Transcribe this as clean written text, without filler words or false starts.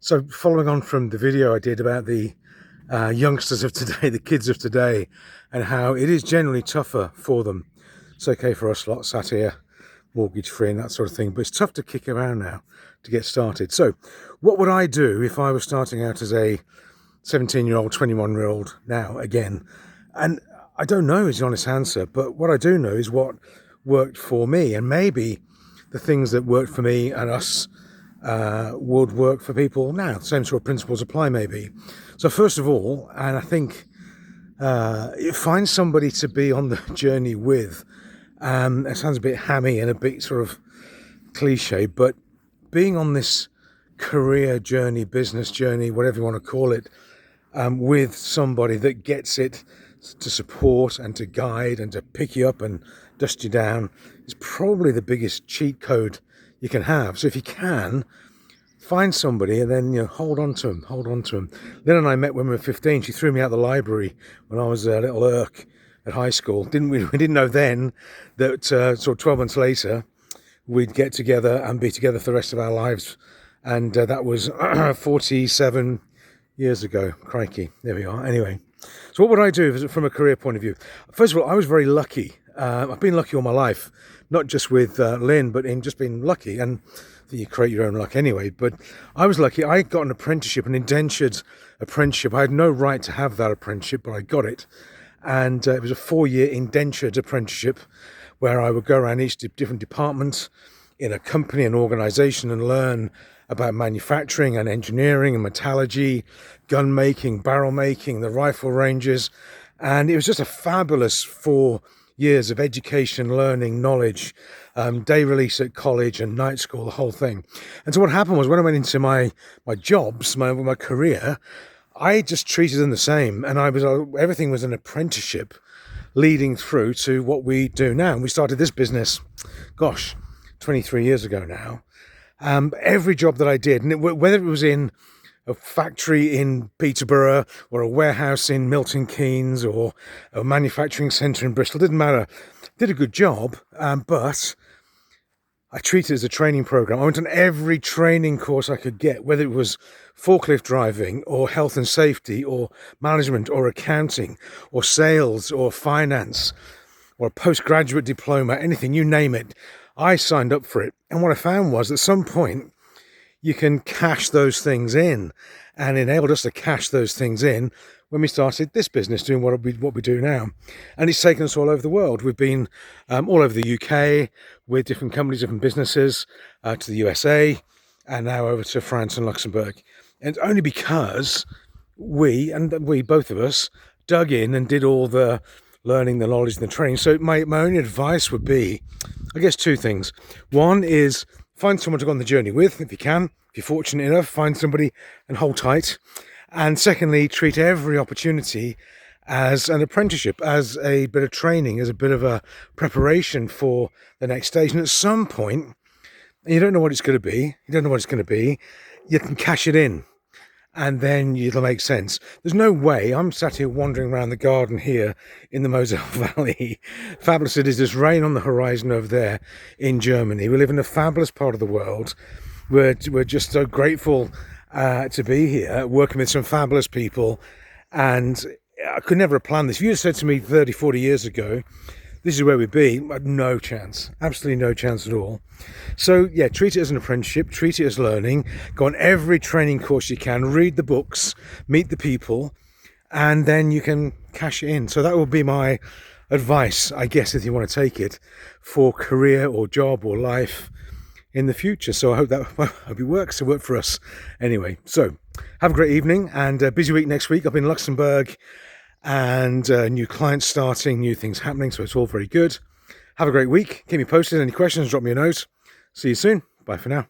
So following on from the video I did about the youngsters of today, the kids of today, and how it is generally tougher for them. It's okay for us lot sat here, mortgage free and that sort of thing, but it's tough to kick around now to get started. So what would I do if I was starting out as a 17-year-old, 21-year-old now again? And I don't know is the honest answer, but what I do know is what worked for me, and maybe the things that worked for me and us would work for people now. Same sort of principles apply maybe. So first of all, and I think find somebody to be on the journey with. It sounds a bit hammy and a bit sort of cliche, but being on this career journey, business journey, whatever you want to call it, with somebody that gets it to support and to guide and to pick you up and dust you down is probably the biggest cheat code you can have. So if you can, find somebody and then hold on to them. Lynn and I met when we were 15. She threw me out of the library when I was a little irk at high school. We didn't know then that sort of 12 months later we'd get together and be together for the rest of our lives, and that was 47 years ago. Crikey, there we are. Anyway, so what would I do from a career point of view? First of all, I was very lucky. I've been lucky all my life, not just with Lynn, but in just being lucky. And you create your own luck anyway. But I was lucky. I got an apprenticeship, an indentured apprenticeship. I had no right to have that apprenticeship, but I got it. And it was a 4-year indentured apprenticeship where I would go around each different department in a company, an organization, and learn about manufacturing and engineering and metallurgy, gun making, barrel making, the rifle ranges. And it was just a fabulous 4 years of education, learning, knowledge, day release at college and night school, the whole thing. And so what happened was when I went into my jobs, my career, I just treated them the same. And everything was an apprenticeship leading through to what we do now. And we started this business, 23 years ago now. Every job that I did, and whether it was in a factory in Peterborough or a warehouse in Milton Keynes or a manufacturing centre in Bristol, didn't matter. Did a good job, but I treated it as a training program. I went on every training course I could get, whether it was forklift driving or health and safety or management or accounting or sales or finance or a postgraduate diploma, anything, you name it. I signed up for it. And what I found was at some point, you can cash those things in, and enabled us to cash those things in when we started this business, doing what we do now. And it's taken us all over the world. We've been all over the UK with different companies, different businesses, to the USA, and now over to France and Luxembourg. And it's only because both of us, dug in and did all the learning, the knowledge, and the training. So my only advice would be, I guess, 2 things. One is find someone to go on the journey with, if you can. If you're fortunate enough, find somebody and hold tight. And secondly, treat every opportunity as an apprenticeship, as a bit of training, as a bit of a preparation for the next stage. And at some point, and you don't know what it's going to be, you can cash it in. And then it'll make sense. There's no way I'm sat here wandering around the garden here in the Moselle Valley. Fabulous it is. There's rain on the horizon over there in Germany. We live in a fabulous part of the world. We're just so grateful to be here, working with some fabulous people. And I could never have planned this. If you had said to me 30, 40 years ago, this is where we'd be, no chance, absolutely no chance at all. So yeah, treat it as an apprenticeship, treat it as learning, go on every training course you can, read the books, meet the people, and then you can cash it in. So that would be my advice, I guess, if you want to take it, for career or job or life in the future. So I hope it works. It worked for us anyway. So have a great evening and a busy week next week up in Luxembourg, and new clients starting, new things happening, so it's all very good. Have a great week. Keep me posted. Any questions, drop me a note. See you soon. Bye for now.